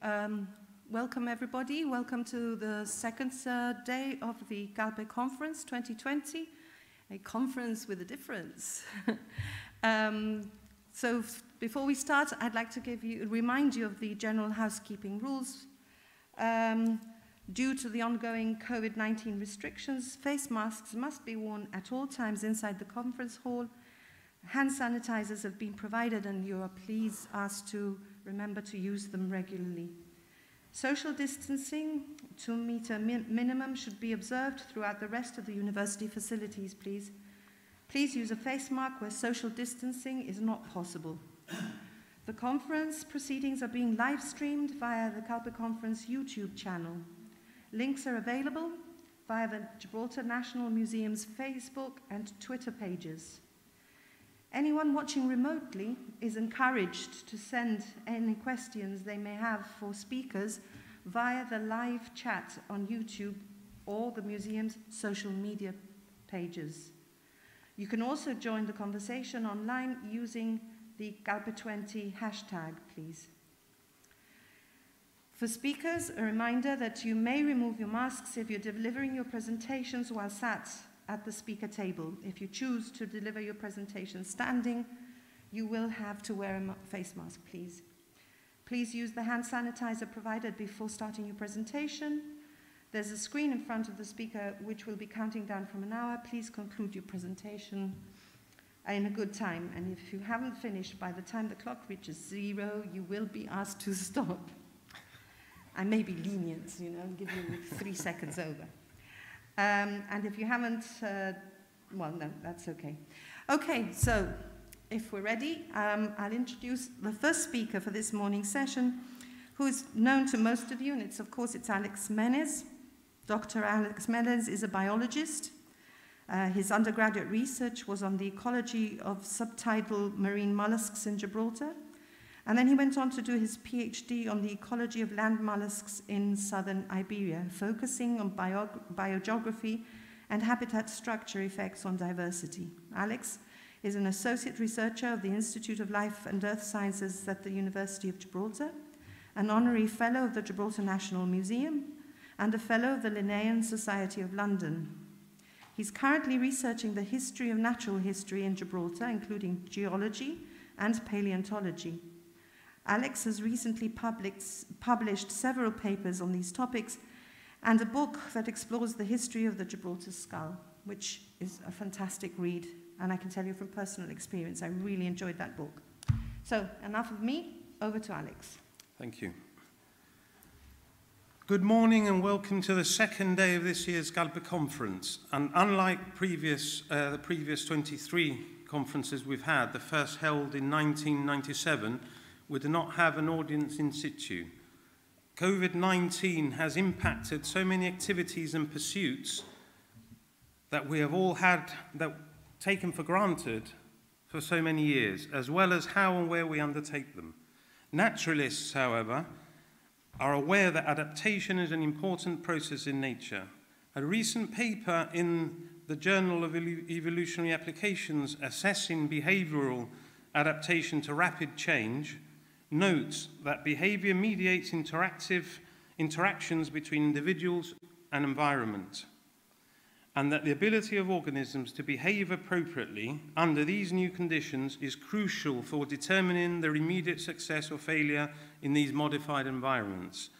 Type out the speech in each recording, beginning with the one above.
Welcome everybody, welcome to the second day of the Calpe Conference 2020, a conference with a difference. So before we start, I'd like to remind you of the general housekeeping rules. Due to the ongoing COVID-19 restrictions, face masks must be worn at all times inside the conference hall. Hand sanitizers have been provided and you are please asked to remember to use them regularly. Social distancing, 2-meter minimum, should be observed throughout the rest of the university facilities, please. Please use a face mask where social distancing is not possible. The conference proceedings are being live streamed via the Calpe Conference YouTube channel. Links are available via the Gibraltar National Museum's Facebook and Twitter pages. Anyone watching remotely is encouraged to send any questions they may have for speakers via the live chat on YouTube or the museum's social media pages. You can also join the conversation online using the Calpe20 hashtag, please. For speakers, a reminder that you may remove your masks if you're delivering your presentations while sat at the speaker table. If you choose to deliver your presentation standing, you will have to wear a face mask, please. Please use the hand sanitizer provided before starting your presentation. There's a screen in front of the speaker which will be counting down from an hour. Please conclude your presentation in a good time. And if you haven't finished by the time the clock reaches 0, you will be asked to stop. I may be lenient, you know, and give you 3 seconds over. And if you haven't, well, no, that's okay. Okay, so if we're ready, I'll introduce the first speaker for this morning's session, who is known to most of you, and it's, of course, it's Alex MENEZ. Dr. Alex MENEZ is a biologist. His undergraduate research was on the ecology of subtidal marine mollusks in Gibraltar. And then he went on to do his PhD on the ecology of land mollusks in southern Iberia, focusing on biogeography and habitat structure effects on diversity. Alex is an associate researcher of the Institute of Life and Earth Sciences at the University of Gibraltar, an honorary fellow of the Gibraltar National Museum, and a fellow of the Linnean Society of London. He's currently researching the history of natural history in Gibraltar, including geology and paleontology. Alex has recently published several papers on these topics and a book that explores the history of the Gibraltar skull, which is a fantastic read, and I can tell you from personal experience, I really enjoyed that book. So, enough of me, over to Alex. Thank you. Good morning and welcome to the second day of this year's Calpe Conference. And unlike the previous 23 conferences we've had, the first held in 1997, we do not have an audience in situ. COVID-19 has impacted so many activities and pursuits that we have all had taken for granted for so many years, as well as how and where we undertake them. Naturalists, however, are aware that adaptation is an important process in nature. A recent paper in the Journal of Evolutionary Applications assessing behavioral adaptation to rapid change notes that behavior mediates interactions between individuals and environment, and that the ability of organisms to behave appropriately under these new conditions is crucial for determining their immediate success or failure in these modified environments.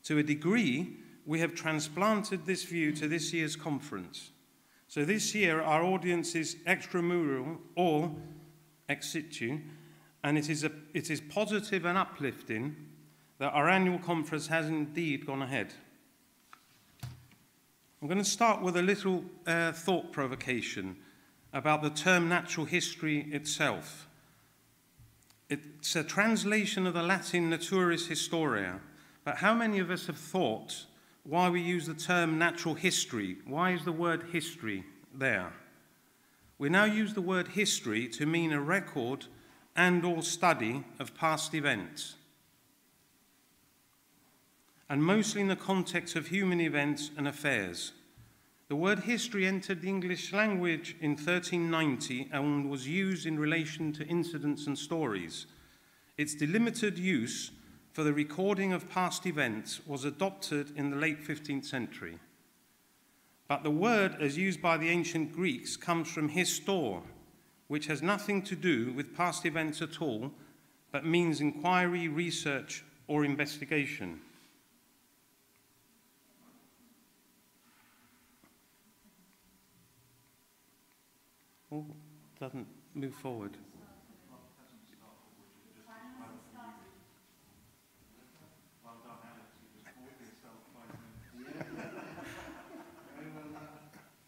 To a degree, we have transplanted this view to this year's conference. So this year, our audience is extramural or ex situ, and it is positive and uplifting that our annual conference has indeed gone ahead. I'm going to start with a little thought provocation about the term natural history itself. It's a translation of the Latin Naturis Historia, but how many of us have thought why we use the term natural history? Why is the word history there? We now use the word history to mean a record and/or study of past events, and mostly in the context of human events and affairs. The word history entered the English language in 1390 and was used in relation to incidents and stories. Its delimited use for the recording of past events was adopted in the late 15th century. But the word, as used by the ancient Greeks, comes from histor, which has nothing to do with past events at all, but means inquiry, research, or investigation. Oh, doesn't move forward.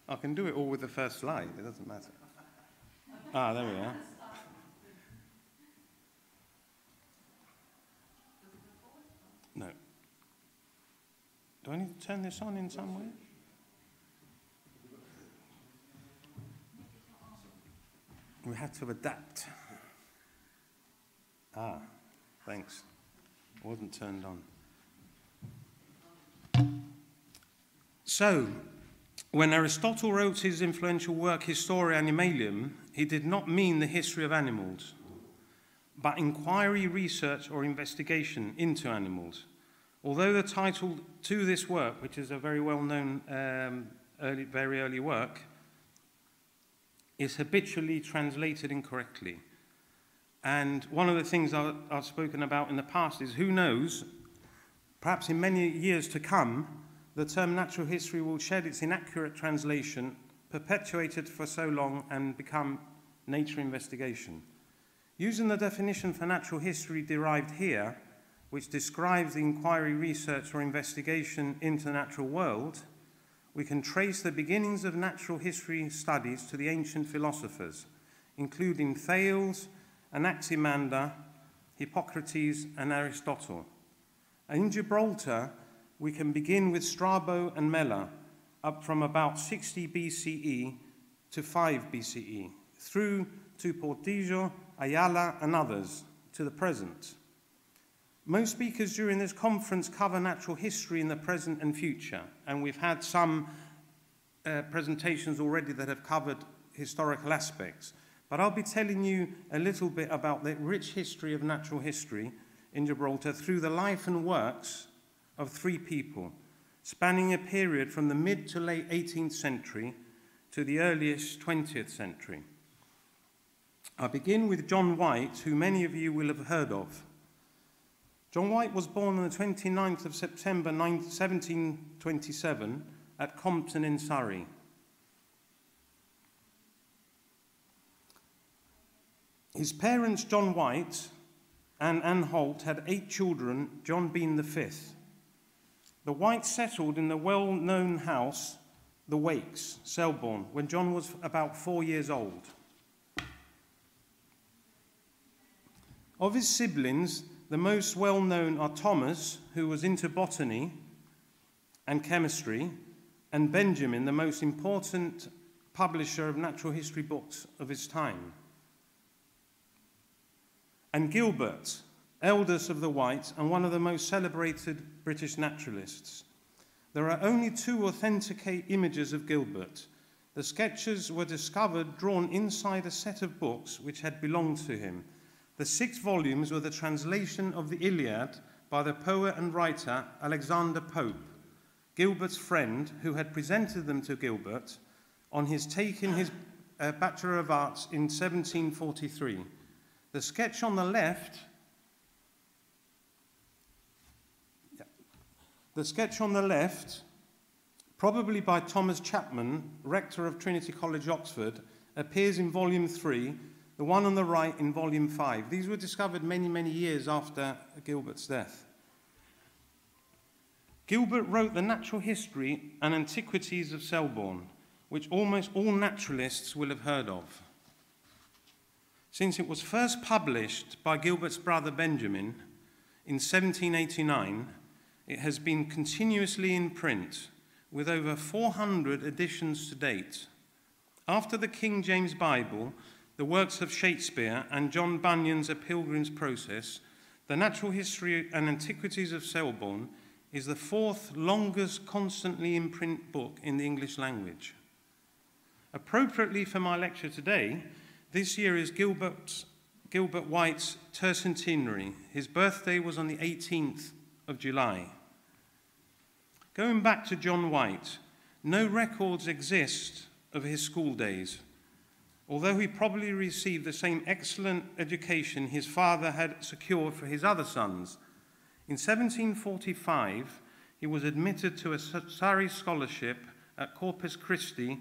I can do it all with the first slide, it doesn't matter. Ah, there we are. No. Do I need to turn this on in some way? We had to adapt. Ah, thanks. It wasn't turned on. So, when Aristotle wrote his influential work Historia Animalium, he did not mean the history of animals, but inquiry, research, or investigation into animals. Although the title to this work, which is a very well-known, very early work, is habitually translated incorrectly. And one of the things I've spoken about in the past is, who knows, perhaps in many years to come, the term natural history will shed its inaccurate translation, perpetuated for so long, and become nature investigation. Using the definition for natural history derived here, which describes the inquiry, research, or investigation into the natural world, we can trace the beginnings of natural history studies to the ancient philosophers, including Thales, Anaximander, Hippocrates, and Aristotle. And in Gibraltar, we can begin with Strabo and Mela, up from about 60 BCE to 5 BCE, through to Portillo, Ayala, and others, to the present. Most speakers during this conference cover natural history in the present and future, and we've had some presentations already that have covered historical aspects. But I'll be telling you a little bit about the rich history of natural history in Gibraltar through the life and works of 3 people, spanning a period from the mid to late 18th century to the earliest 20th century. I'll begin with John White, who many of you will have heard of. John White was born on the 29th of September 1727 at Compton in Surrey. His parents, John White and Anne Holt, had 8 children, John being the 5th. The Whites settled in the well-known house, the Wakes, Selbourne, when John was about 4 years old. Of his siblings, the most well-known are Thomas, who was into botany and chemistry, and Benjamin, the most important publisher of natural history books of his time. And Gilbert, eldest of the Whites and one of the most celebrated British naturalists. There are only 2 authentic images of Gilbert. The sketches were discovered drawn inside a set of books which had belonged to him. The 6 volumes were the translation of the Iliad by the poet and writer Alexander Pope, Gilbert's friend, who had presented them to Gilbert on his taking his Bachelor of Arts in 1743. The sketch on the left, probably by Thomas Chapman, rector of Trinity College, Oxford, appears in volume 3, the one on the right in volume 5. These were discovered many, many years after Gilbert's death. Gilbert wrote the Natural History and Antiquities of Selbourne, which almost all naturalists will have heard of. Since it was first published by Gilbert's brother Benjamin in 1789, it has been continuously in print, with over 400 editions to date. After the King James Bible, the works of Shakespeare, and John Bunyan's A Pilgrim's Progress, the Natural History and Antiquities of Selbourne is the 4th longest constantly in print book in the English language. Appropriately for my lecture today, this year is Gilbert's Gilbert White's tercentenary. His birthday was on the 18th of July. Going back to John White, no records exist of his school days, although he probably received the same excellent education his father had secured for his other sons. In 1745, he was admitted to a Surrey scholarship at Corpus Christi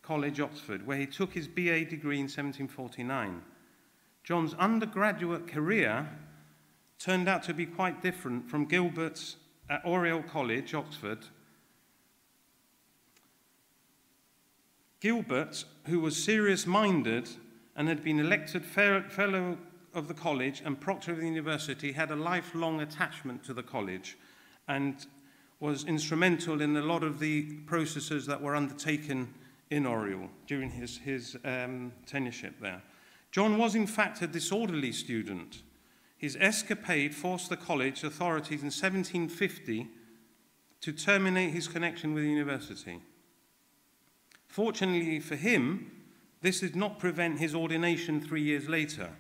College, Oxford, where he took his BA degree in 1749. John's undergraduate career turned out to be quite different from Gilbert's at Oriel College, Oxford. Gilbert, who was serious-minded and had been elected Fellow of the College and Proctor of the University, had a lifelong attachment to the college and was instrumental in a lot of the processes that were undertaken in Oriel during his tenureship there. John was, in fact, a disorderly student. His escapade forced the college authorities in 1750 to terminate his connection with the university. Fortunately for him, this did not prevent his ordination 3 years later.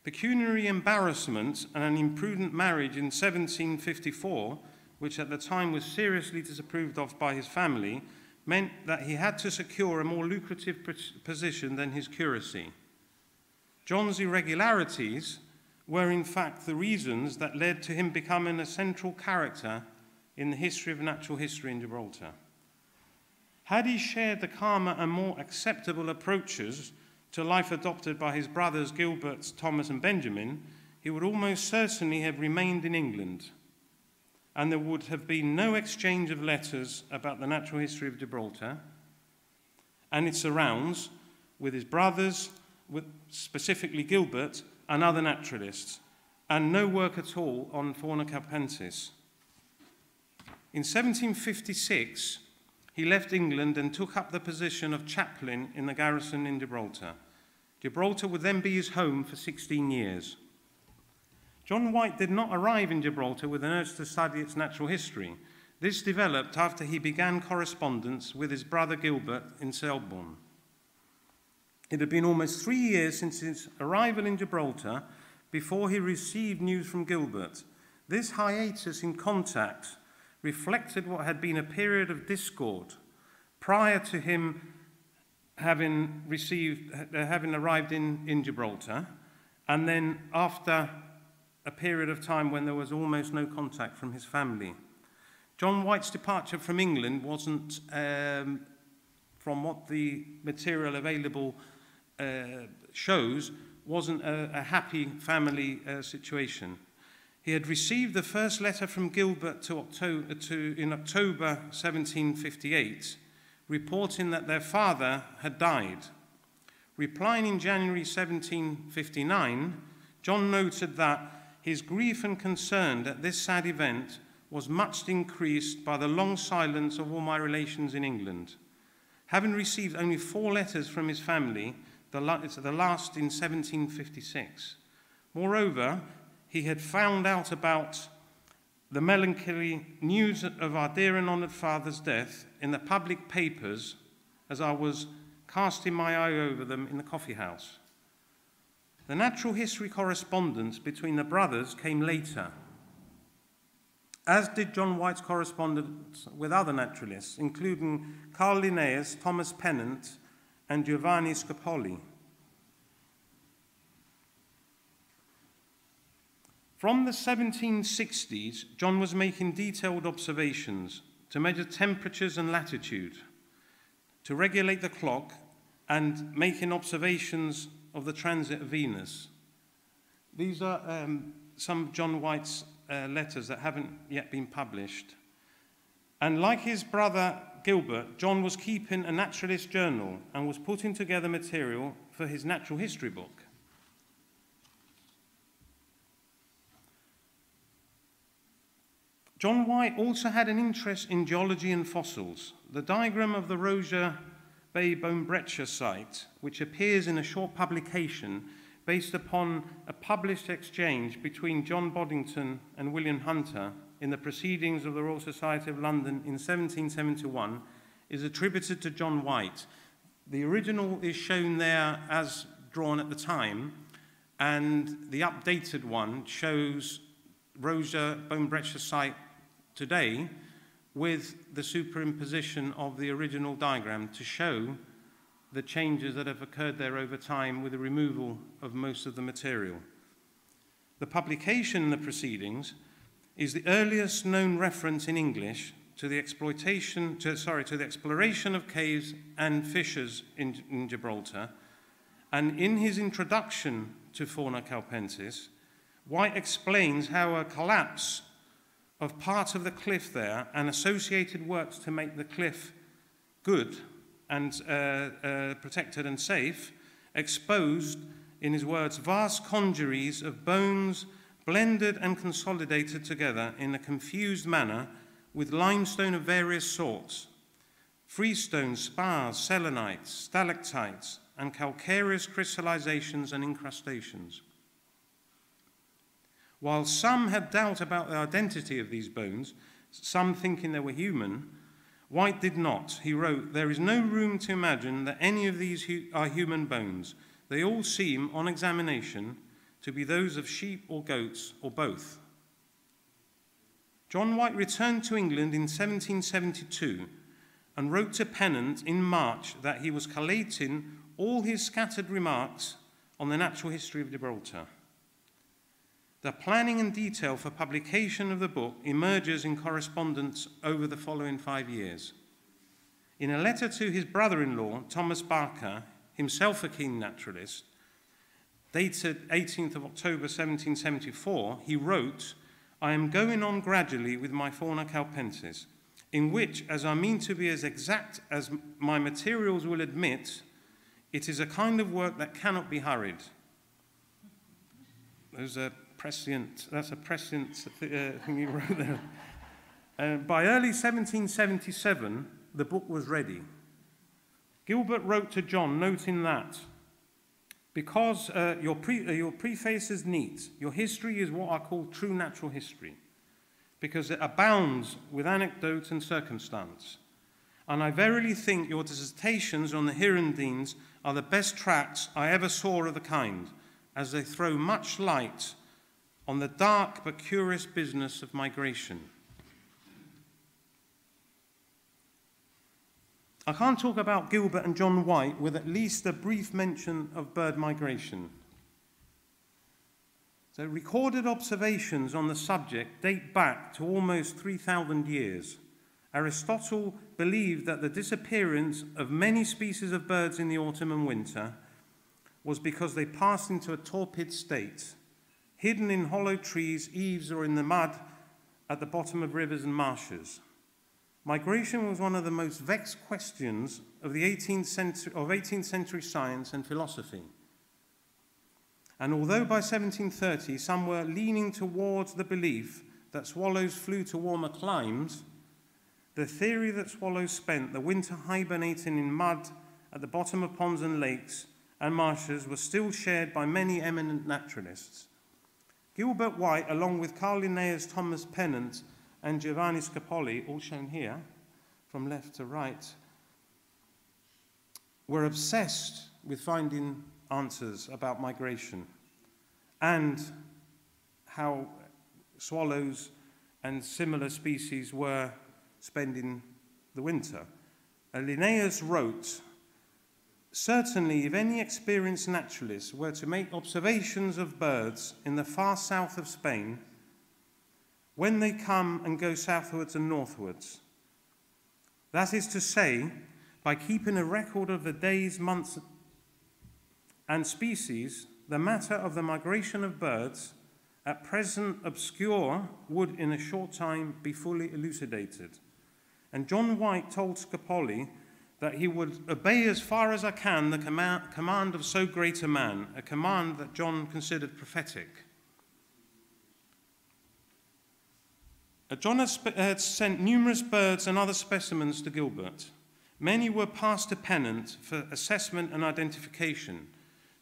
Pecuniary embarrassment and an imprudent marriage in 1754, which at the time was seriously disapproved of by his family, meant that he had to secure a more lucrative position than his curacy. John's irregularities were in fact the reasons that led to him becoming a central character in the history of natural history in Gibraltar. Had he shared the calmer and more acceptable approaches to life adopted by his brothers Gilbert, Thomas and Benjamin, he would almost certainly have remained in England, and there would have been no exchange of letters about the natural history of Gibraltar and its surrounds with his brothers, specifically Gilbert, and other naturalists, and no work at all on Fauna Calpensis. In 1756, he left England and took up the position of chaplain in the garrison in Gibraltar. Gibraltar would then be his home for 16 years. John White did not arrive in Gibraltar with an urge to study its natural history. This developed after he began correspondence with his brother Gilbert in Selbourne. It had been almost 3 years since his arrival in Gibraltar before he received news from Gilbert. This hiatus in contact reflected what had been a period of discord prior to him having arrived in Gibraltar, and then after a period of time when there was almost no contact from his family. John White's departure from England wasn't, from what the material available shows, wasn't a happy family situation. He had received the first letter from Gilbert in October 1758, reporting that their father had died. Replying in January 1759, John noted that his grief and concern at this sad event was much increased by the long silence of all my relations in England. Having received only 4 letters from his family, the last in 1756. Moreover, he had found out about the melancholy news of our dear and honoured father's death in the public papers as I was casting my eye over them in the coffee house. The natural history correspondence between the brothers came later, as did John White's correspondence with other naturalists, including Carl Linnaeus, Thomas Pennant, and Giovanni Scopoli. From the 1760s, John was making detailed observations to measure temperatures and latitude, to regulate the clock, and making observations of the transit of Venus. These are some of John White's letters that haven't yet been published. And like his brother Gilbert, John was keeping a naturalist journal and was putting together material for his natural history book. John White also had an interest in geology and fossils. The diagram of the Roger Bay Bone Breccia site, which appears in a short publication based upon a published exchange between John Boddington and William Hunter in the Proceedings of the Royal Society of London in 1771, is attributed to John White. The original is shown there as drawn at the time, and the updated one shows Rosa Bone Breccia site today with the superimposition of the original diagram to show the changes that have occurred there over time with the removal of most of the material. The publication in the proceedings is the earliest known reference in English to the exploration of caves and fissures in Gibraltar. And in his introduction to Fauna Calpensis, White explains how a collapse of part of the cliff there and associated works to make the cliff good and protected and safe, exposed, in his words, vast congeries of bones blended and consolidated together in a confused manner with limestone of various sorts, freestone, spars, selenites, stalactites, and calcareous crystallizations and incrustations. While some had doubt about the identity of these bones, some thinking they were human, White did not. He wrote, "There is no room to imagine that any of these are human bones. They all seem, on examination, to be those of sheep or goats, or both." John White returned to England in 1772 and wrote to Pennant in March that he was collating all his scattered remarks on the natural history of Gibraltar. The planning and detail for publication of the book emerges in correspondence over the following 5 years. In a letter to his brother-in-law, Thomas Barker, himself a keen naturalist, dated 18th of October 1774, he wrote, "I am going on gradually with my Fauna Calpensis, in which, as I mean to be as exact as my materials will admit, it is a kind of work that cannot be hurried." That's a prescient thing he wrote there. By early 1777, the book was ready. Gilbert wrote to John, noting that, "Because your preface is neat, your history is what I call true natural history, because it abounds with anecdote and circumstance. And I verily think your dissertations on the Hirundines are the best tracts I ever saw of the kind, as they throw much light on the dark but curious business of migration." I can't talk about Gilbert and John White with at least a brief mention of bird migration. So recorded observations on the subject date back to almost 3,000 years. Aristotle believed that the disappearance of many species of birds in the autumn and winter was because they passed into a torpid state, hidden in hollow trees, eaves, or in the mud at the bottom of rivers and marshes. Migration was one of the most vexed questions of 18th century science and philosophy. And although by 1730 some were leaning towards the belief that swallows flew to warmer climes, the theory that swallows spent the winter hibernating in mud at the bottom of ponds and lakes and marshes was still shared by many eminent naturalists. Gilbert White, along with Carl Linnaeus, Thomas Pennant, and Giovanni Scapoli, all shown here, from left to right, were obsessed with finding answers about migration and how swallows and similar species were spending the winter. Linnaeus wrote, "Certainly, if any experienced naturalist were to make observations of birds in the far south of Spain, when they come and go southwards and northwards, that is to say, by keeping a record of the days, months, and species, the matter of the migration of birds, at present obscure, would in a short time be fully elucidated." And John White told Scapoli that he would obey as far as I can the command of so great a man, a command that John considered prophetic. John had sent numerous birds and other specimens to Gilbert. Many were passed to Pennant for assessment and identification.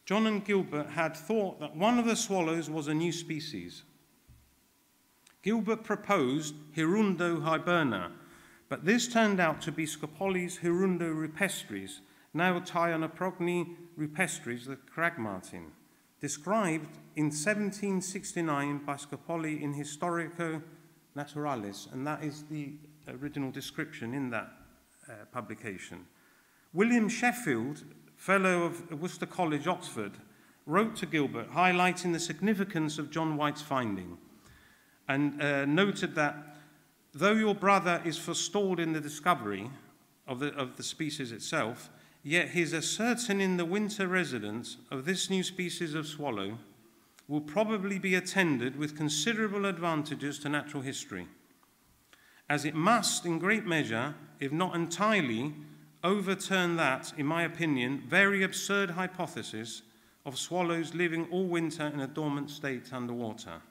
John and Gilbert had thought that one of the swallows was a new species. Gilbert proposed Hirundo hiberna, but this turned out to be Scopoli's Hirundo rupestris, now Tionoprogni rupestris, the crag martin. described in 1769 by Scopoli in Historico Naturalis, and that is the original description in that publication. William Sheffield, Fellow of Worcester College, Oxford, wrote to Gilbert highlighting the significance of John White's finding and noted that though your brother is forestalled in the discovery of the species itself, yet his ascertaining the winter residence of this new species of swallow will probably be attended with considerable advantages to natural history, as it must, in great measure, if not entirely, overturn that, in my opinion, very absurd hypothesis of swallows living all winter in a dormant state underwater.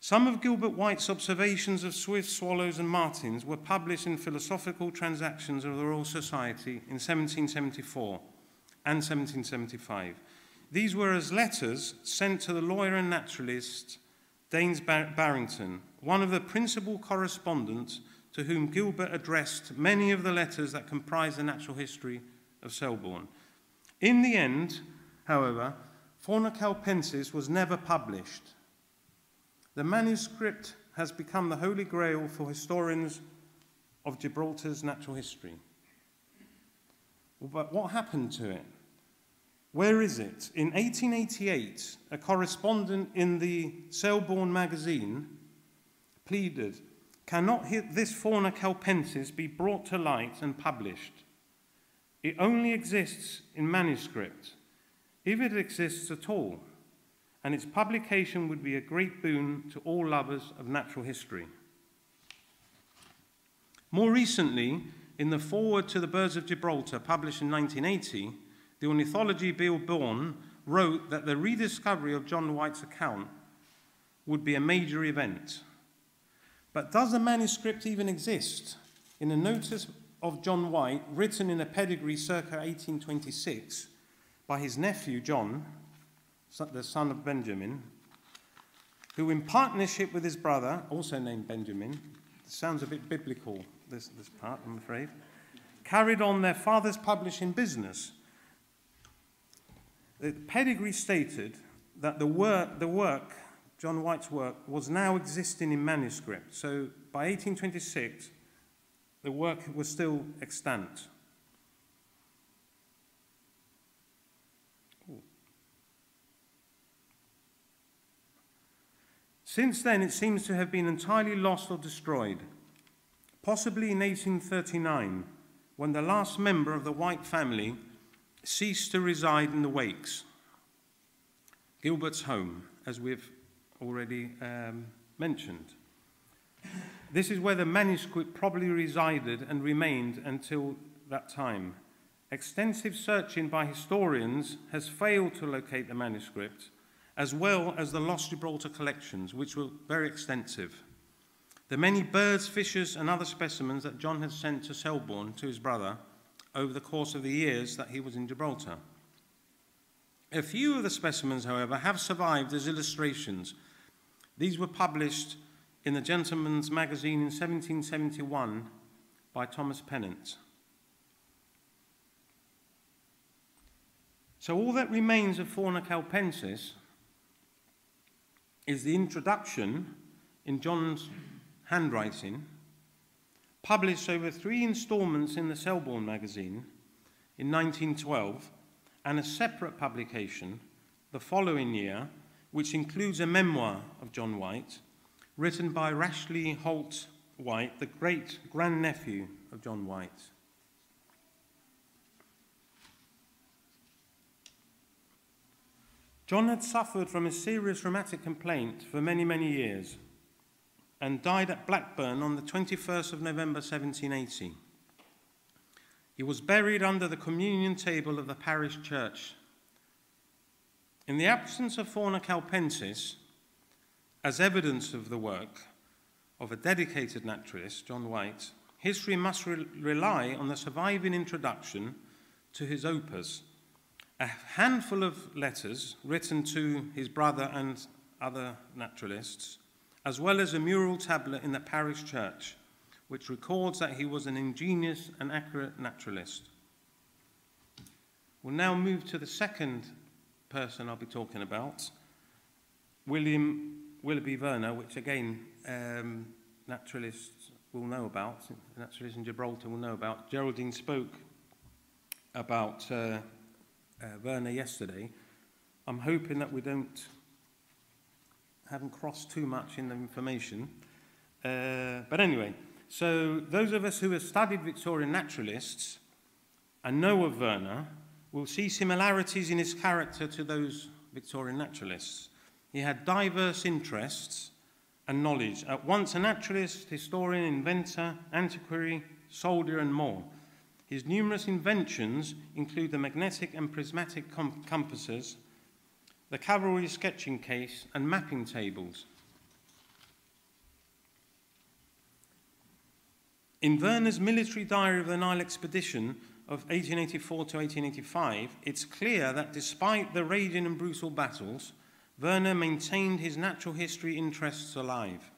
Some of Gilbert White's observations of swifts, swallows, and martins were published in Philosophical Transactions of the Royal Society in 1774 and 1775. These were as letters sent to the lawyer and naturalist Daines Barrington, one of the principal correspondents to whom Gilbert addressed many of the letters that comprise the natural history of Selbourne. In the end, however, Fauna Calpensis was never published. The manuscript has become the holy grail for historians of Gibraltar's natural history. But what happened to it? Where is it? In 1888, a correspondent in the Selbourne magazine pleaded, "Cannot this Fauna Calpensis be brought to light and published? It only exists in manuscript, if it exists at all, and its publication would be a great boon to all lovers of natural history." More recently, in the foreword to the Birds of Gibraltar, published in 1980, the ornithology Bill Bourne wrote that the rediscovery of John White's account would be a major event. But does the manuscript even exist? In a notice of John White, written in a pedigree circa 1826 by his nephew John, the son of Benjamin, who in partnership with his brother, also named Benjamin, it sounds a bit biblical, this part, I'm afraid, carried on their father's publishing business. The pedigree stated that the work, John White's work, was now existing in manuscript. So by 1826, the work was still extant. Since then, it seems to have been entirely lost or destroyed, possibly in 1839, when the last member of the White family ceased to reside in the Wakes, Gilbert's home, as we've already mentioned. This is where the manuscript probably resided and remained until that time. Extensive searching by historians has failed to locate the manuscript, as well as the lost Gibraltar collections, which were very extensive. The many birds, fishes, and other specimens that John had sent to Selbourne to his brother over the course of the years that he was in Gibraltar. A few of the specimens, however, have survived as illustrations. These were published in the Gentleman's Magazine in 1771 by Thomas Pennant. So all that remains of Fauna Calpensis is the introduction in John's handwriting, published over 3 installments in the Selbourne magazine in 1912, and a separate publication the following year, which includes a memoir of John White, written by Rashleigh Holt White, the great-grandnephew of John White. John had suffered from a serious rheumatic complaint for many, many years and died at Blackburn on the 21st of November 1780. He was buried under the communion table of the parish church. In the absence of Fauna Calpensis, as evidence of the work of a dedicated naturalist, John White, history must rely on the surviving introduction to his opus, a handful of letters written to his brother and other naturalists, as well as a mural tablet in the parish church, which records that he was an ingenious and accurate naturalist. We'll now move to the second person I'll be talking about, Willoughby Verner, which again, naturalists will know about, naturalists in Gibraltar will know about. Geraldine spoke about Werner yesterday. I'm hoping that we haven't crossed too much in the information. But anyway, so those of us who have studied Victorian naturalists and know of Werner will see similarities in his character to those Victorian naturalists. He had diverse interests and knowledge, at once a naturalist, historian, inventor, antiquary, soldier, and more. His numerous inventions include the magnetic and prismatic compasses, the cavalry sketching case, and mapping tables. In Werner's military diary of the Nile expedition of 1884 to 1885, it's clear that despite the raging and brutal battles, Werner maintained his natural history interests alive.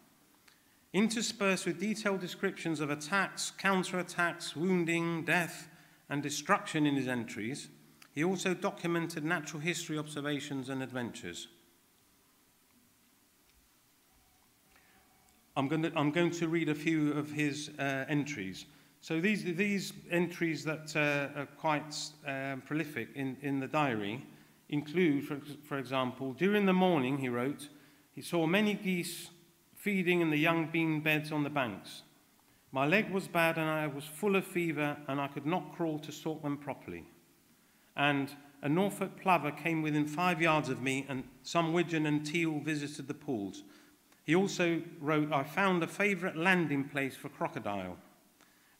Interspersed with detailed descriptions of attacks, counterattacks, wounding, death, and destruction in his entries, he also documented natural history observations and adventures. I'm going to read a few of his entries. So these entries that are quite prolific in the diary include, for example, during the morning, he wrote, he saw many geese feeding in the young bean beds on the banks. My leg was bad and I was full of fever and I could not crawl to sort them properly. And a Norfolk plover came within 5 yards of me and some widgeon and teal visited the pools. He also wrote, I found a favourite landing place for crocodile.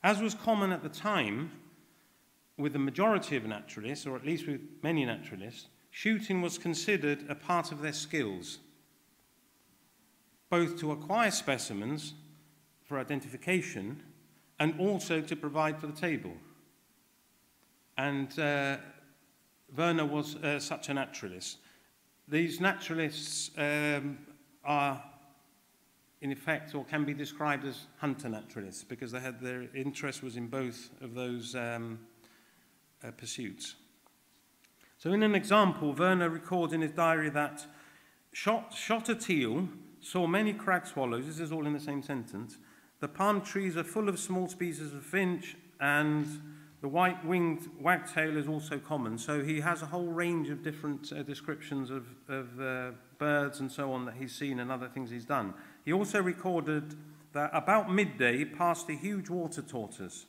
As was common at the time with the majority of naturalists, or at least with many naturalists, shooting was considered a part of their skills, both to acquire specimens for identification and also to provide for the table. And Werner was such a naturalist. These naturalists are, in effect, or can be described as hunter naturalists because their interest was in both of those pursuits. So in an example, Werner records in his diary that shot a teal, saw many crag swallows, this is all in the same sentence, the palm trees are full of small species of finch, and the white-winged wagtail is also common. So he has a whole range of different descriptions of birds and so on that he's seen and other things he's done. He also recorded that about midday he passed a huge water tortoise.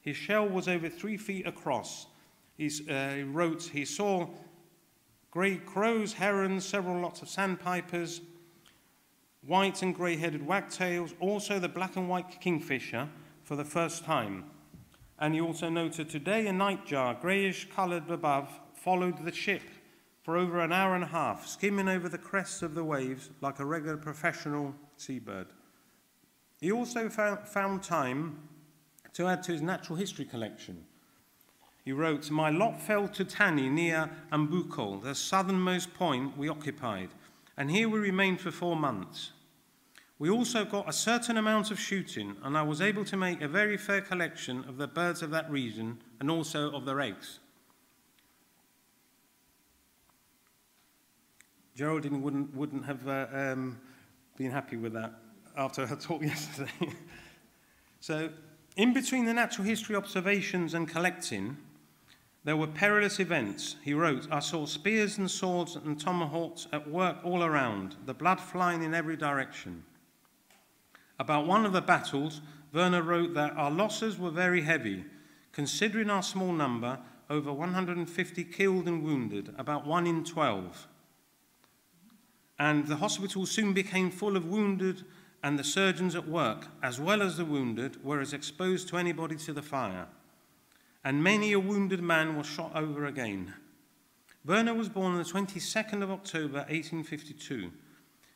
His shell was over 3 feet across. He wrote, he saw grey crows, herons, several lots of sandpipers, white and grey-headed wagtails, also the black and white kingfisher for the first time. And he also noted today a nightjar, greyish-coloured above, followed the ship for over an hour and a half, skimming over the crests of the waves like a regular professional seabird. He also found time to add to his natural history collection. He wrote, my lot fell to Tani near Ambukol, the southernmost point we occupied, and here we remained for 4 months. We also got a certain amount of shooting, and I was able to make a very fair collection of the birds of that region and also of their eggs. Geraldine wouldn't have been happy with that after her talk yesterday. So, in between the natural history observations and collecting, there were perilous events. He wrote, I saw spears and swords and tomahawks at work all around, the blood flying in every direction. About one of the battles, Werner wrote that our losses were very heavy, considering our small number, over 150 killed and wounded, about 1 in 12. And the hospital soon became full of wounded, and the surgeons at work, as well as the wounded, were as exposed to anybody to the fire. And many a wounded man was shot over again. Werner was born on the 22nd of October, 1852.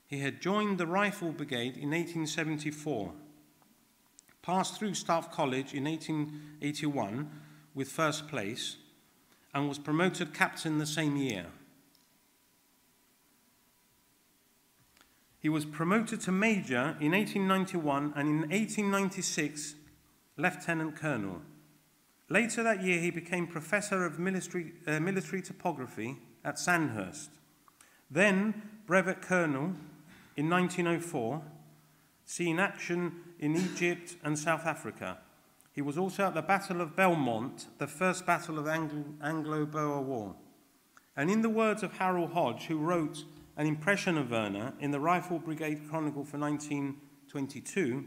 He had joined the Rifle Brigade in 1874, passed through Staff College in 1881 with first place, and was promoted captain the same year. He was promoted to major in 1891 and in 1896, lieutenant colonel. Later that year, he became Professor of Military Topography at Sandhurst. Then Brevet Colonel in 1904, seeing action in Egypt and South Africa. He was also at the Battle of Belmont, the first battle of the Anglo-Boer War. And in the words of Harold Hodge, who wrote an impression of Werner in the Rifle Brigade Chronicle for 1922,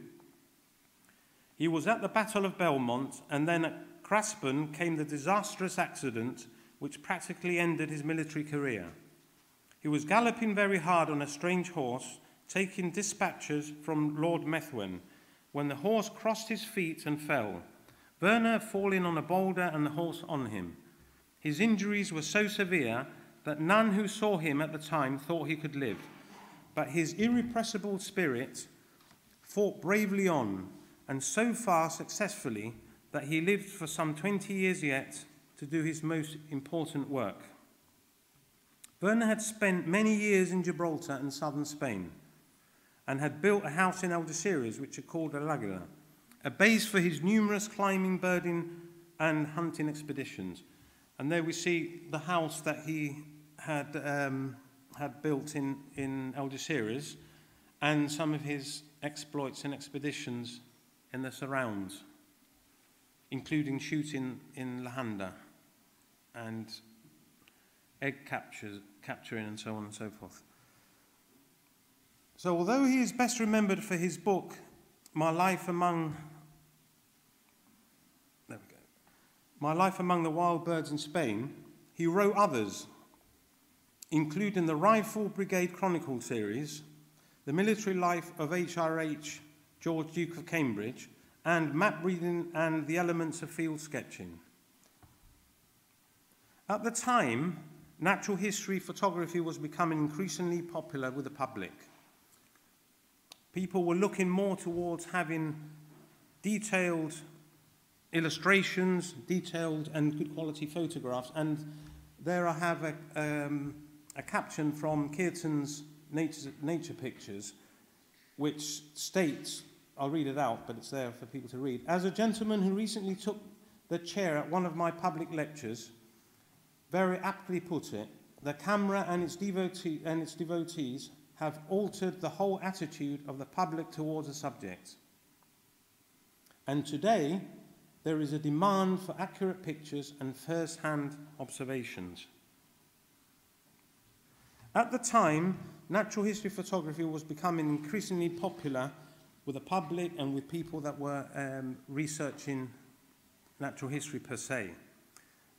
he was at the Battle of Belmont, and then at Craspen came the disastrous accident which practically ended his military career. He was galloping very hard on a strange horse, taking dispatches from Lord Methuen, when the horse crossed his feet and fell, Werner falling on a boulder and the horse on him. His injuries were so severe that none who saw him at the time thought he could live, but his irrepressible spirit fought bravely on, and so far successfully that he lived for some 20 years yet to do his most important work. Werner had spent many years in Gibraltar and southern Spain, and had built a house in Algeciras which he called Ayala, a base for his numerous climbing, birding and hunting expeditions. And there we see the house that he had built in Algeciras, and some of his exploits and expeditions in the surrounds, including shooting in Lahanda and egg capturing and so on and so forth. So although he is best remembered for his book, My Life Among the Wild Birds in Spain, he wrote others, including the Rifle Brigade Chronicle series, The Military Life of H.R.H. George, Duke of Cambridge, and Map Reading and the Elements of Field Sketching. At the time, natural history photography was becoming increasingly popular with the public. People were looking more towards having detailed illustrations, detailed and good quality photographs. And there I have a caption from Kearton's Nature Pictures, which states, I'll read it out, but it's there for people to read. As a gentleman who recently took the chair at one of my public lectures very aptly put it, the camera and its devotees have altered the whole attitude of the public towards the subject. And today, there is a demand for accurate pictures and first-hand observations. At the time, natural history photography was becoming increasingly popular with the public and with people that were researching natural history per se.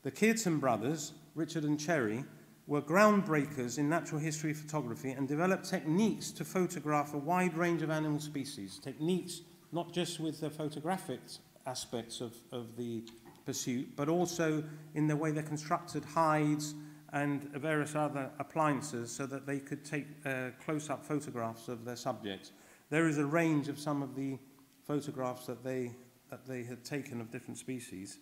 The Kearton brothers, Richard and Cherry, were groundbreakers in natural history photography and developed techniques to photograph a wide range of animal species. Techniques not just with the photographic aspects of the pursuit, but also in the way they constructed hides and various other appliances so that they could take close-up photographs of their subjects. There is a range of some of the photographs that they had taken of different species.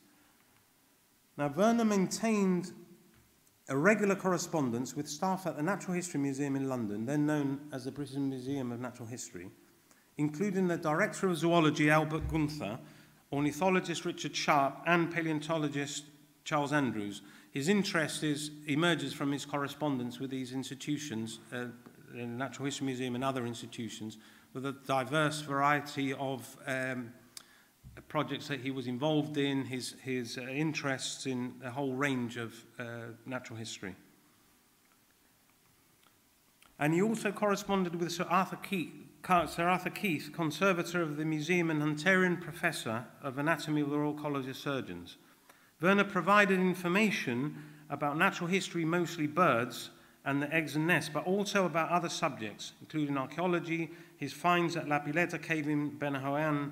Now, Werner maintained a regular correspondence with staff at the Natural History Museum in London, then known as the British Museum of Natural History, including the Director of Zoology, Albert Gunther, ornithologist Richard Sharp, and paleontologist Charles Andrews. His interest emerges from his correspondence with these institutions, the Natural History Museum and other institutions, with a diverse variety of projects that he was involved in, his interests in a whole range of natural history. And he also corresponded with Sir Arthur Keith, conservator of the museum and Hunterian professor of anatomy of the Royal College of Surgeons. Werner provided information about natural history, mostly birds and the eggs and nests, but also about other subjects, including archaeology, his finds at La Pileta cave in Benahoyan,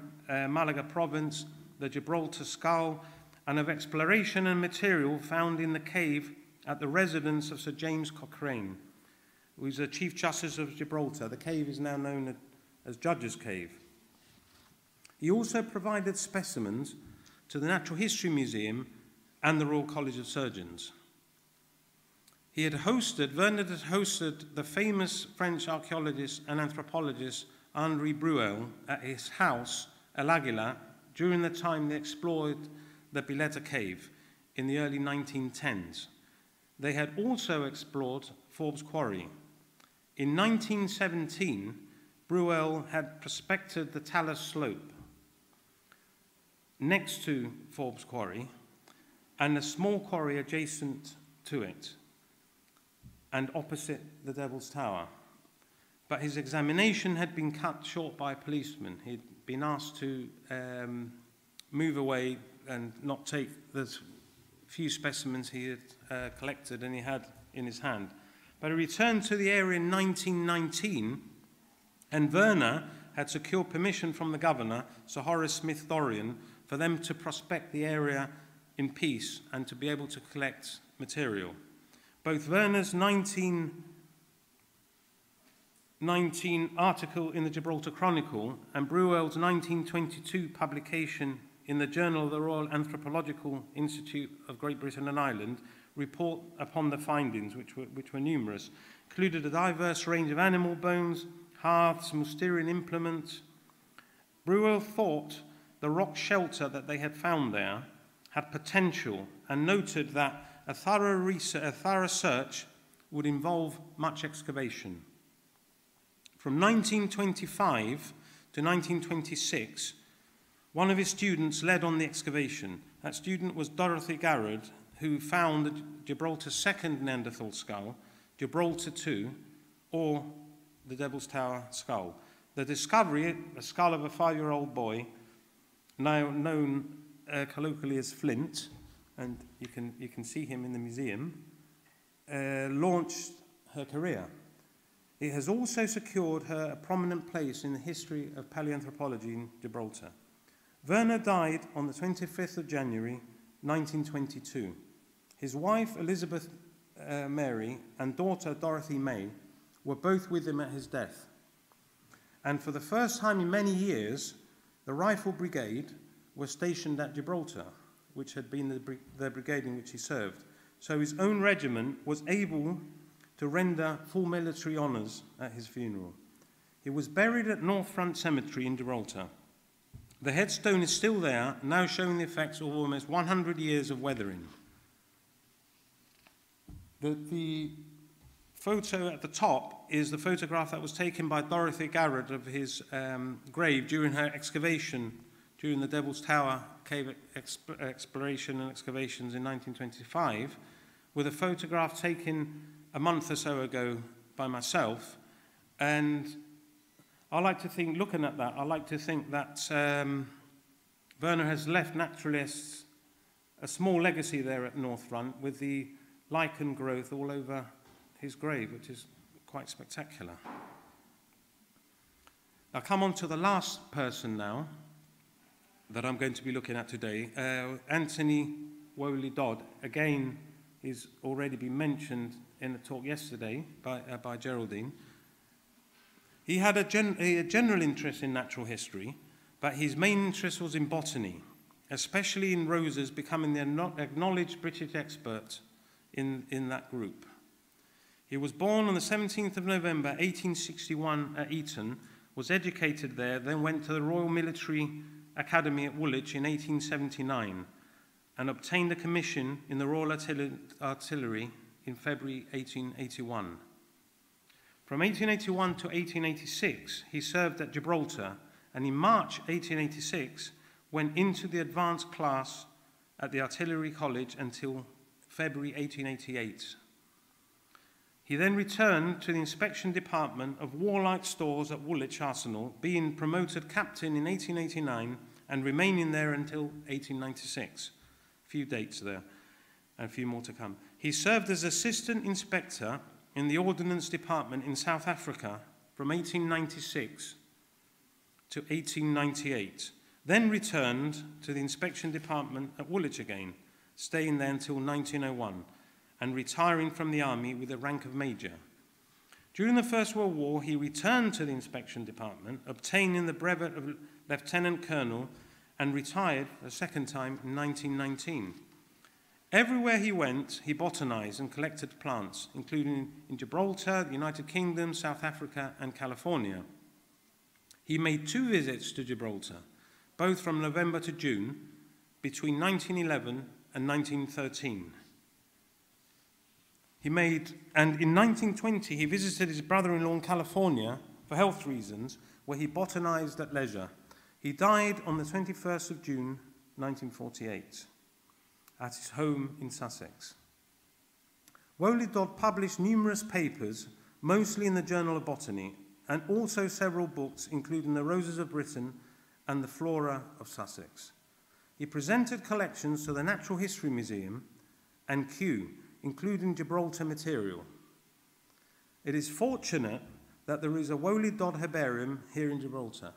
Malaga province, the Gibraltar skull, and of exploration and material found in the cave at the residence of Sir James Cochrane, who is the Chief Justice of Gibraltar. The cave is now known as Judge's Cave. He also provided specimens to the Natural History Museum and the Royal College of Surgeons. Werner had hosted the famous French archaeologist and anthropologist Henri Bruel at his house, El Águila, during the time they explored the Biletta Cave in the early 1910s. They had also explored Forbes Quarry. In 1917, Bruel had prospected the Thales slope next to Forbes Quarry and a small quarry adjacent to it and opposite the Devil's Tower. But his examination had been cut short by a policeman. He'd been asked to move away and not take the few specimens he had collected and he had in his hand. But he returned to the area in 1919, and Werner had secured permission from the governor, Sir Horace Smith-Dorrien, for them to prospect the area in peace and to be able to collect material. Both Werner's 1919 article in the Gibraltar Chronicle and Bruel's 1922 publication in the Journal of the Royal Anthropological Institute of Great Britain and Ireland report upon the findings, which were numerous, included a diverse range of animal bones, hearths, Mousterian implements. Bruel thought the rock shelter that they had found there had potential and noted that a thorough search would involve much excavation. From 1925 to 1926, one of his students led on the excavation. That student was Dorothy Garrod, who found Gibraltar's second Neanderthal skull, Gibraltar II, or the Devil's Tower skull. The discovery, a skull of a 5-year-old boy, now known colloquially as Flint, and you can see him in the museum, launched her career. It has also secured her a prominent place in the history of paleoanthropology in Gibraltar. Werner died on the 25th of January, 1922. His wife, Elizabeth Mary, and daughter, Dorothy May, were both with him at his death. And for the first time in many years, the Rifle Brigade was stationed at Gibraltar, which had been the brigade in which he served. So his own regiment was able to render full military honours at his funeral. He was buried at North Front Cemetery in Gibraltar. The headstone is still there, now showing the effects of almost 100 years of weathering. The photo at the top is the photograph that was taken by Dorothy Garrod of his grave during her excavation, during the Devil's Tower cave exploration and excavations in 1925, with a photograph taken a month or so ago by myself. And I like to think, looking at that, I like to think that Werner has left naturalists a small legacy there at North Front with the lichen growth all over his grave, which is quite spectacular. I'll come on to the last person now that I'm going to be looking at today, Anthony Wolley-Dod. Again, he's already been mentioned in a talk yesterday by Geraldine. He had a general interest in natural history, but his main interest was in botany, especially in roses, becoming the acknowledged British expert in that group. He was born on the 17th of November 1861 at Eton, was educated there, then went to the Royal Military Academy at Woolwich in 1879 and obtained a commission in the Royal Artillery in February 1881. From 1881 to 1886, he served at Gibraltar, and in March 1886 went into the advanced class at the Artillery College until February 1888. He then returned to the inspection department of warlike stores at Woolwich Arsenal, being promoted captain in 1889 and remaining there until 1896. A few dates there, and a few more to come. He served as assistant inspector in the Ordnance Department in South Africa from 1896 to 1898, then returned to the inspection department at Woolwich again, staying there until 1901, and retiring from the army with the rank of major. During the First World War, he returned to the inspection department, obtaining the brevet of lieutenant colonel, and retired a second time in 1919. Everywhere he went, he botanized and collected plants, including in Gibraltar, the United Kingdom, South Africa, and California. He made 2 visits to Gibraltar, both from November to June, between 1911 and 1913. And in 1920, he visited his brother-in-law in California for health reasons, where he botanized at leisure. He died on the 21st of June, 1948, at his home in Sussex. Wolley-Dod published numerous papers, mostly in the Journal of Botany, and also several books, including The Roses of Britain and The Flora of Sussex. He presented collections to the Natural History Museum and Kew, including Gibraltar material. It is fortunate that there is a Wolley-Dod herbarium here in Gibraltar.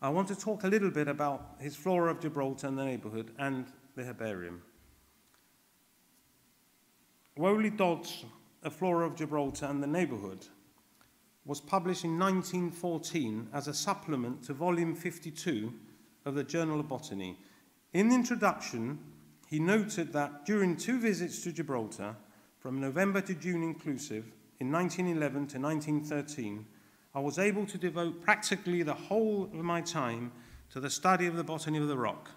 I want to talk a little bit about his Flora of Gibraltar and the neighbourhood and the herbarium. Wolley-Dod's A Flora of Gibraltar and the Neighbourhood was published in 1914 as a supplement to volume 52 of the Journal of Botany. In the introduction, he noted that during 2 visits to Gibraltar, from November to June inclusive, in 1911 to 1913, I was able to devote practically the whole of my time to the study of the botany of the rock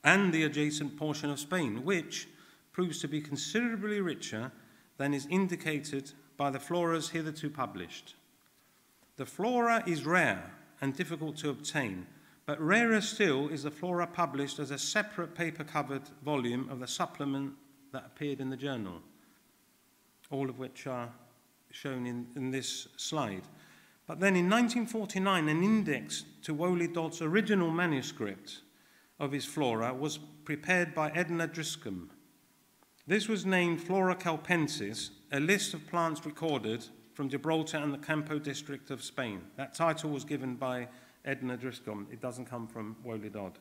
and the adjacent portion of Spain, which proves to be considerably richer than is indicated by the floras hitherto published. The flora is rare and difficult to obtain, but rarer still is the flora published as a separate paper-covered volume of the supplement that appeared in the journal, all of which are shown in this slide. But then in 1949, an index to Wolley-Dod's original manuscript of his flora was prepared by Edna Driscoll. This was named Fauna Calpensis, a list of plants recorded from Gibraltar and the Campo district of Spain. That title was given by Edna Driscoll. It doesn't come from Wolley-Dod.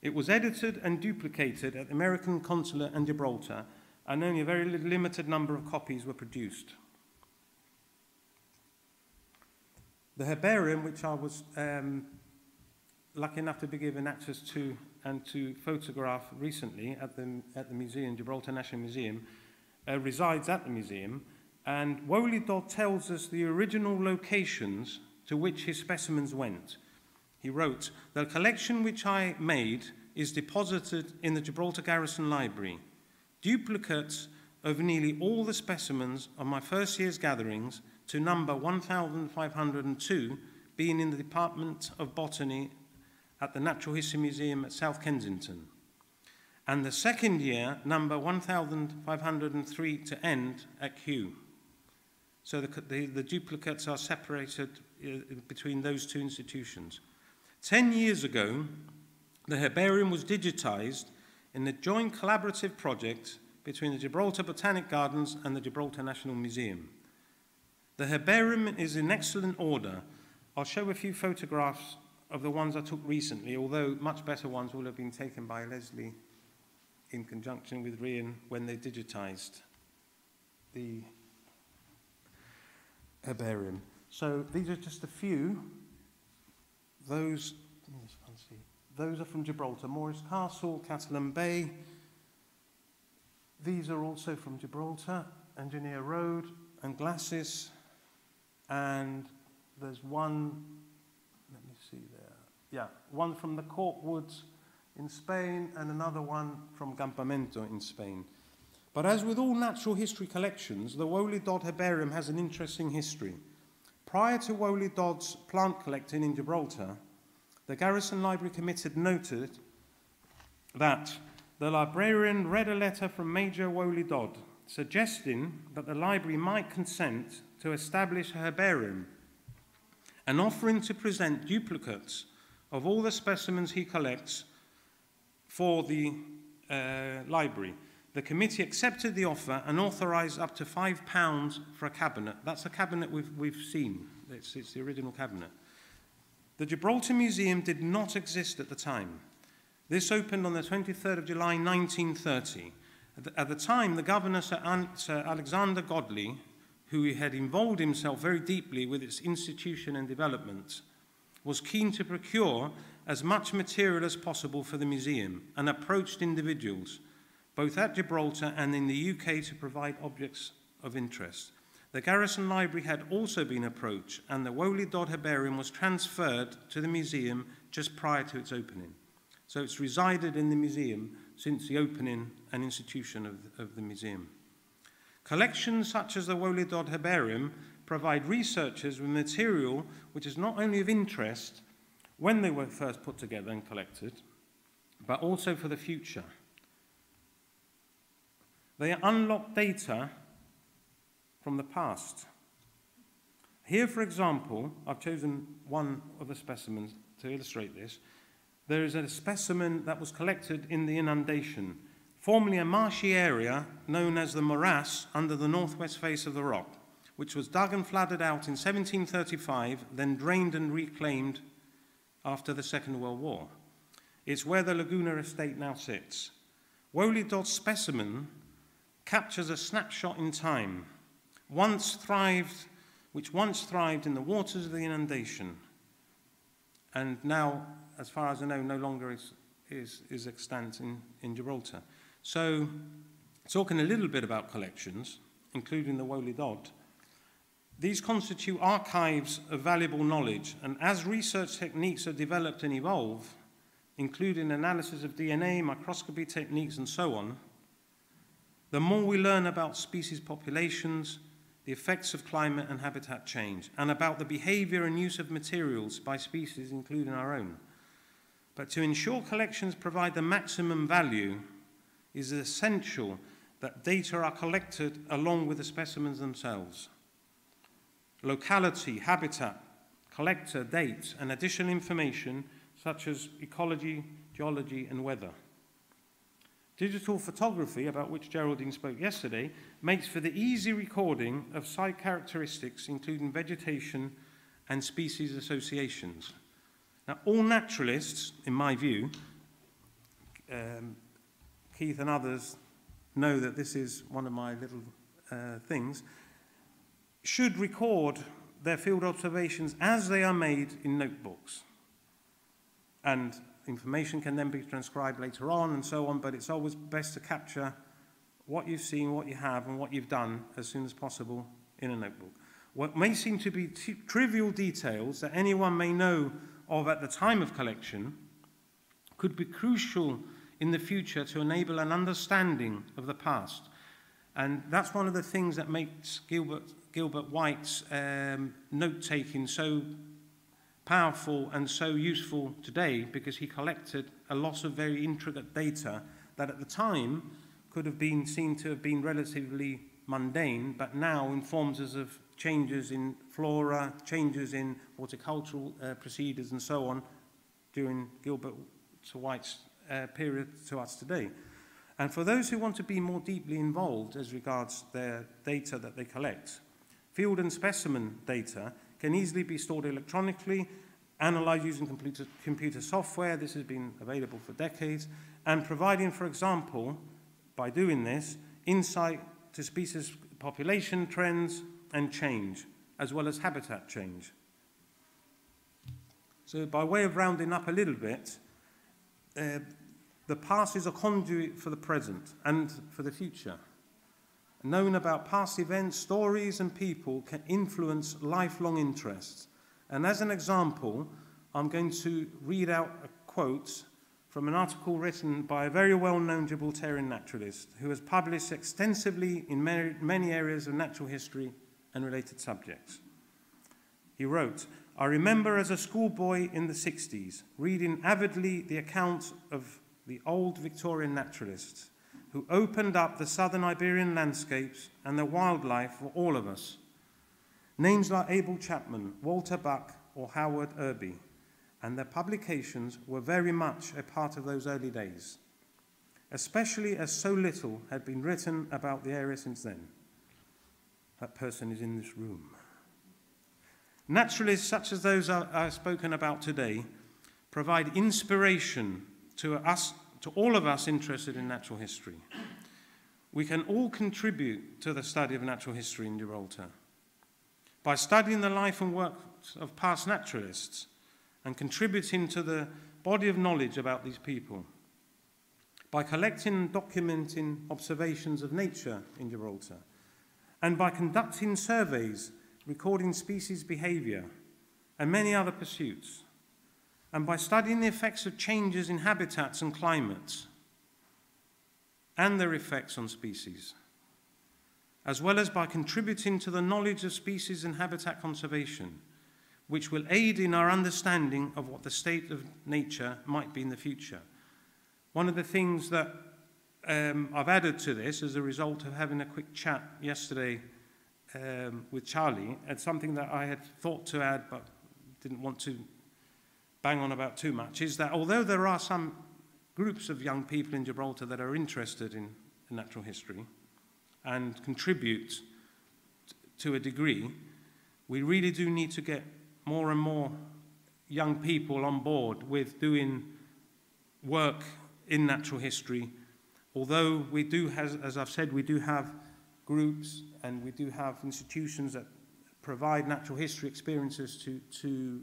It was edited and duplicated at the American Consulate in Gibraltar, and only a very limited number of copies were produced. The herbarium, which I was lucky enough to be given access to and to photograph recently at the museum, Gibraltar National Museum, resides at the museum, and Wolley-Dod tells us the original locations to which his specimens went. He wrote, "The collection which I made is deposited in the Gibraltar Garrison Library. Duplicates of nearly all the specimens of my first year's gatherings to number 1,502 being in the Department of Botany at the Natural History Museum at South Kensington, and the second year number 1,503 to end at Kew." So the duplicates are separated between those 2 institutions. 10 years ago, the herbarium was digitized in a joint collaborative project between the Gibraltar Botanic Gardens and the Gibraltar National Museum. The herbarium is in excellent order. I'll show a few photographs of the ones I took recently, although much better ones will have been taken by Leslie in conjunction with Rian when they digitized the herbarium. So these are just a few. Those are from Gibraltar, Morris Castle, Catalan Bay. These are also from Gibraltar, Engineer Road and Glacis. And there's one, let me see there. Yeah, one from the Cork Woods in Spain and another one from Campamento in Spain. But as with all natural history collections, the Wolley-Dod herbarium has an interesting history. Prior to Wolley-Dod's plant collecting in Gibraltar, the Garrison Library Committee noted that the librarian read a letter from Major Wolley-Dod suggesting that the library might consent to establish a herbarium and offering to present duplicates of all the specimens he collects for the library. The committee accepted the offer and authorised up to £5 for a cabinet. That's a cabinet we've seen. It's the original cabinet. The Gibraltar Museum did not exist at the time. This opened on the 23rd of July 1930. At the time, the governor, Sir Alexander Godley, who had involved himself very deeply with its institution and development, was keen to procure as much material as possible for the museum and approached individuals, both at Gibraltar and in the UK, to provide objects of interest. The Garrison Library had also been approached, and the Wolley-Dod herbarium was transferred to the museum just prior to its opening. So it's resided in the museum since the opening and institution of the museum. Collections such as the Wolley-Dod Herbarium provide researchers with material which is not only of interest when they were first put together and collected, but also for the future. They unlock data from the past. Here, for example, I've chosen one of the specimens to illustrate this. There is a specimen that was collected in the inundation, formerly a marshy area known as the morass under the northwest face of the rock, which was dug and flooded out in 1735, then drained and reclaimed after the Second World War. It's where the Laguna estate now sits. Wolley-Dod's specimen captures a snapshot in time, which once thrived in the waters of the inundation, and now, as far as I know, no longer is extant in Gibraltar. So, talking a little bit about collections, including the Wolley-Dod, these constitute archives of valuable knowledge, and as research techniques are developed and evolve, including analysis of DNA, microscopy techniques, and so on, the more we learn about species populations, the effects of climate and habitat change, and about the behavior and use of materials by species, including our own. But to ensure collections provide the maximum value, it is essential that data are collected along with the specimens themselves. Locality, habitat, collector, date, and additional information such as ecology, geology, and weather. Digital photography, about which Geraldine spoke yesterday, makes for the easy recording of site characteristics, including vegetation and species associations. Now, all naturalists, in my view, Keith and others know that this is one of my little things, should record their field observations as they are made in notebooks. And information can then be transcribed later on and so on, but it's always best to capture what you've seen, what you have, and what you've done as soon as possible in a notebook. What may seem to be trivial details that anyone may know of at the time of collection could be crucial in the future to enable an understanding of the past. And that's one of the things that makes Gilbert White's note-taking so powerful and so useful today, because he collected a lot of very intricate data that at the time could have been seen to have been relatively mundane, but now informs us of changes in flora, changes in horticultural procedures and so on during Gilbert White's period to us today. And for those who want to be more deeply involved as regards their data that they collect, field and specimen data can easily be stored electronically, analysed using computer software. This has been available for decades, and providing, for example, by doing this, insight to species population trends and change, as well as habitat change. So by way of rounding up a little bit, the past is a conduit for the present and for the future. Knowing about past events, stories, and people can influence lifelong interests. And as an example, I'm going to read out a quote from an article written by a very well-known Gibraltarian naturalist who has published extensively in many areas of natural history and related subjects. He wrote, "I remember as a schoolboy in the 60s reading avidly the accounts of the old Victorian naturalists who opened up the southern Iberian landscapes and the wildlife for all of us. Names like Abel Chapman, Walter Buck, or Howard Irby, and their publications were very much a part of those early days, especially as so little had been written about the area since then." That person is in this room. Naturalists such as those I've spoken about today provide inspiration to us, to all of us interested in natural history. We can all contribute to the study of natural history in Gibraltar by studying the life and work of past naturalists and contributing to the body of knowledge about these people, by collecting and documenting observations of nature in Gibraltar, and by conducting surveys, recording species behaviour, and many other pursuits. and by studying the effects of changes in habitats and climates and their effects on species, as well as by contributing to the knowledge of species and habitat conservation, which will aid in our understanding of what the state of nature might be in the future. One of the things that I've added to this as a result of having a quick chat yesterday with Charlie, it's something that I had thought to add but didn't want to bang on about too much, is that although there are some groups of young people in Gibraltar that are interested in natural history and contribute to a degree, we really do need to get more and more young people on board with doing work in natural history. Although we do have, as I've said, we do have groups and we do have institutions that provide natural history experiences to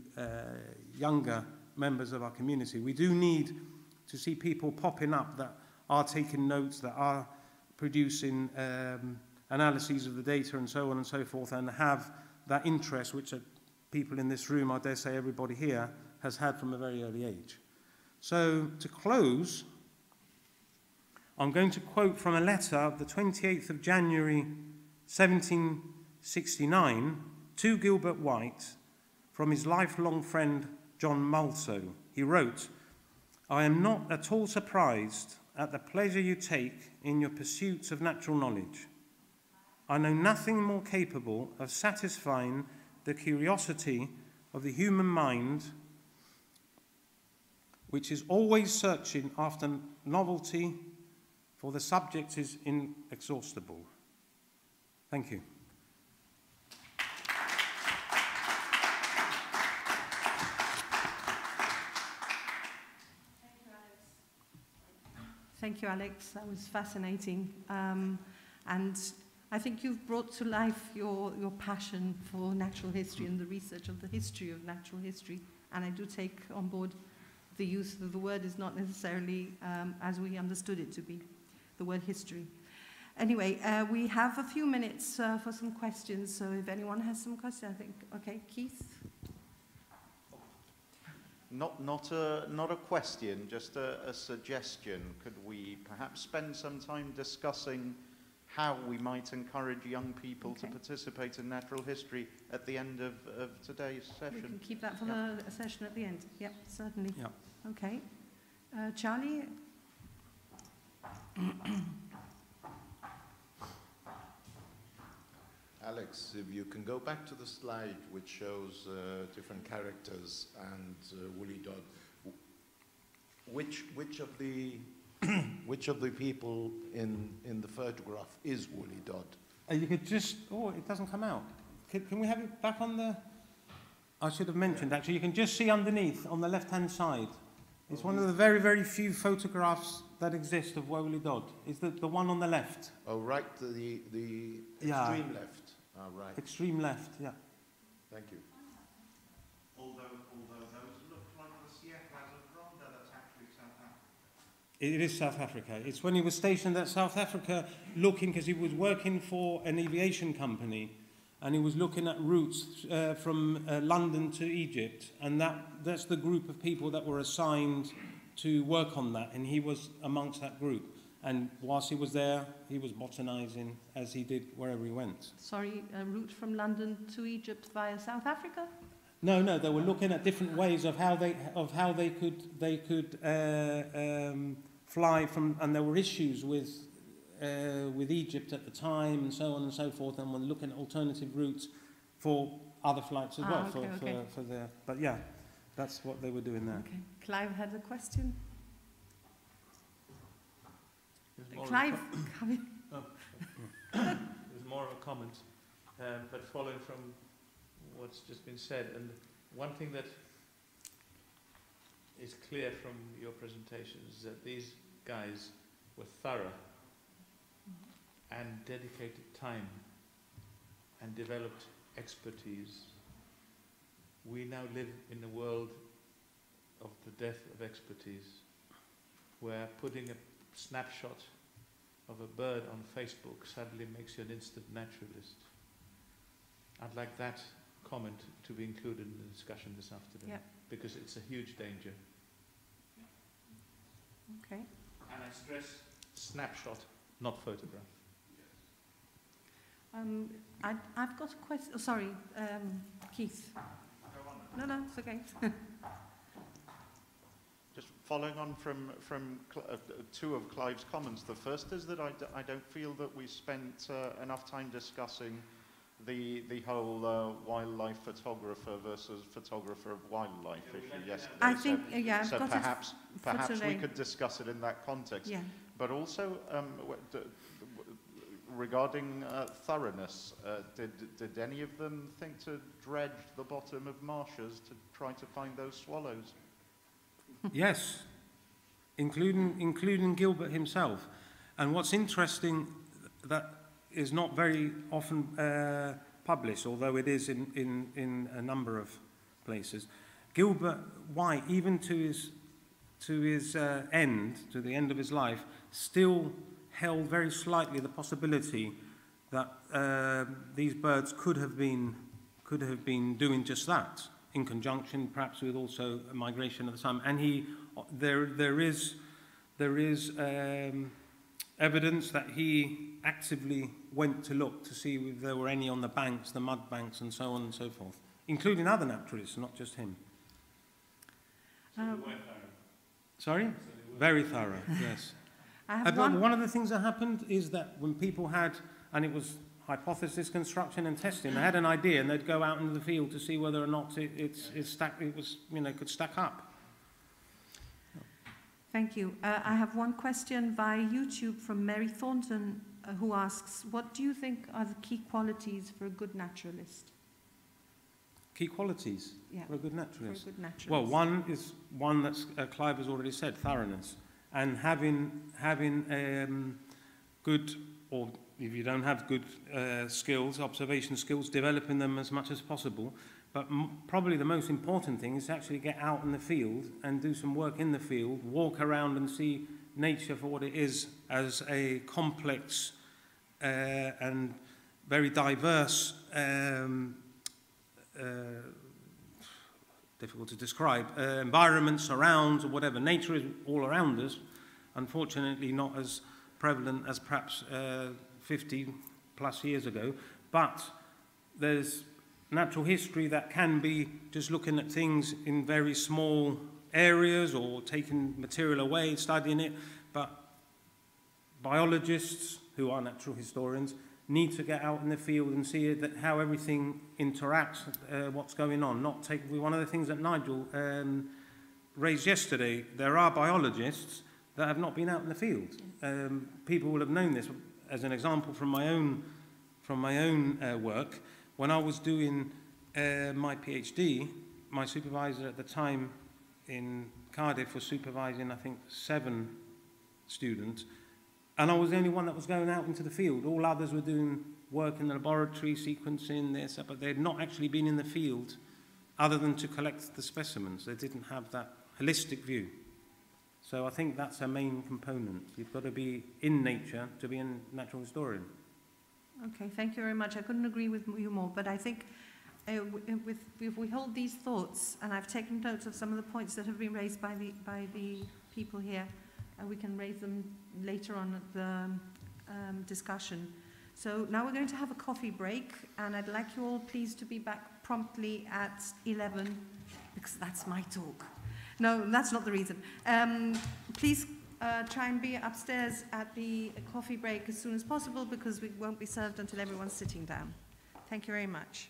younger members of our community. We do need to see people popping up that are taking notes, that are producing analyses of the data and so on and so forth, and have that interest which people in this room, I dare say everybody here, has had from a very early age. So to close, I'm going to quote from a letter of the 28th of January 1769 to Gilbert White from his lifelong friend John Mulso. He wrote, "I am not at all surprised at the pleasure you take in your pursuits of natural knowledge. I know nothing more capable of satisfying the curiosity of the human mind, which is always searching after novelty, for the subject is inexhaustible." Thank you. Thank you, Alex. That was fascinating. And I think you've brought to life your passion for natural history and the research of the history of natural history. And I do take on board the use of the word is not necessarily as we understood it to be, the word history. Anyway, we have a few minutes for some questions. So if anyone has some questions, I think, okay, Keith? Not a question, just a suggestion. Could we perhaps spend some time discussing how we might encourage young people to participate in natural history at the end of today's session? We can keep that for the session at the end. Yep, certainly. Yep. Okay. Charlie? Alex, if you can go back to the slide which shows different characters and Wolley-Dod, which of the people in the photograph is Wolley-Dod? You could just, oh, it doesn't come out. Can we have it back on the, I should have mentioned actually, you can just see underneath on the left-hand side. It's one of the very, very few photographs that exist of Wolley-Dod. Is the one on the left? Oh, right, the extreme left. Oh, right. Extreme left, yeah. Thank you. Although those look like the Sierras of Ronda, that's actually South Africa. It is South Africa. It's when he was stationed at South Africa looking, because he was working for an aviation company, and he was looking at routes from London to Egypt, and that's the group of people that were assigned to work on that, and he was amongst that group. And whilst he was there, he was botanising as he did wherever he went. Sorry, a route from London to Egypt via South Africa? No, they were looking at different ways of how they could fly from, and there were issues with Egypt at the time and so on and so forth, and were looking at alternative routes for other flights as well. Okay. For their, but yeah, that's what they were doing there. Okay. Clive had a question. Clive, come in. There's more of a comment, but following from what's just been said, and one thing that is clear from your presentation is that these guys were thorough and dedicated time and developed expertise. We now live in a world of the death of expertise, where putting a snapshot of a bird on Facebook suddenly makes you an instant naturalist. I'd like that comment to be included in the discussion this afternoon, Yeah. because it's a huge danger. Okay. And I stress snapshot, not photograph. I've got a question. Oh, sorry, Keith. No, it's okay. Just following on from two of Clive's comments. The first is that I don't feel that we spent enough time discussing the whole wildlife photographer versus photographer of wildlife issue yesterday. I think, yeah, I've so got perhaps today. we could discuss it in that context. Yeah. But also regarding thoroughness, did any of them think to dredge the bottom of marshes to try to find those swallows? Yes, including Gilbert himself. And what's interesting, that is not very often published, although it is in a number of places. Gilbert White, even to his end, to the end of his life, still held very slightly the possibility that these birds could have been doing just that, in conjunction perhaps with also a migration at the time. And there is evidence that he actively went to look to see if there were any on the banks, the mud banks, and so on and so forth, including other naturalists, not just him. Sorry? Very thorough, yes. One of the things that happened is that when people had, and it was hypothesis construction and testing, they had an idea and they'd go out into the field to see whether or not it could stack up. Thank you. I have one question via YouTube from Mary Thornton, who asks, what do you think are the key qualities for a good naturalist? Key qualities for a good naturalist? For a good naturalist. Well, one is one that Clive has already said, thoroughness. And having good, or if you don't have good skills, observation skills, developing them as much as possible. But probably the most important thing is to actually get out in the field and do some work in the field, walk around and see nature for what it is, as a complex and very diverse, difficult to describe, environment, surrounds, or whatever. Nature is all around us, unfortunately not as prevalent as perhaps 50 plus years ago, but there's natural history that can be just looking at things in very small areas or taking material away, studying it, but biologists, who are natural historians, need to get out in the field and see how everything interacts, what's going on. One of the things that Nigel raised yesterday, there are biologists that have not been out in the field. People will have known this. As an example from my own work, when I was doing my PhD, my supervisor at the time in Cardiff was supervising, I think, 7 students, and I was the only one that was going out into the field. All others were doing work in the laboratory, sequencing this, but they had not actually been in the field other than to collect the specimens. They didn't have that holistic view. So I think that's a main component. You've got to be in nature to be a natural historian. Okay, thank you very much. I couldn't agree with you more, but I think if we hold these thoughts, and I've taken notes of some of the points that have been raised by the people here, and we can raise them later on at the discussion. So now we're going to have a coffee break, and I'd like you all please to be back promptly at 11, because that's my talk. No, that's not the reason. Please try and be upstairs at the coffee break as soon as possible, because we won't be served until everyone's sitting down. Thank you very much.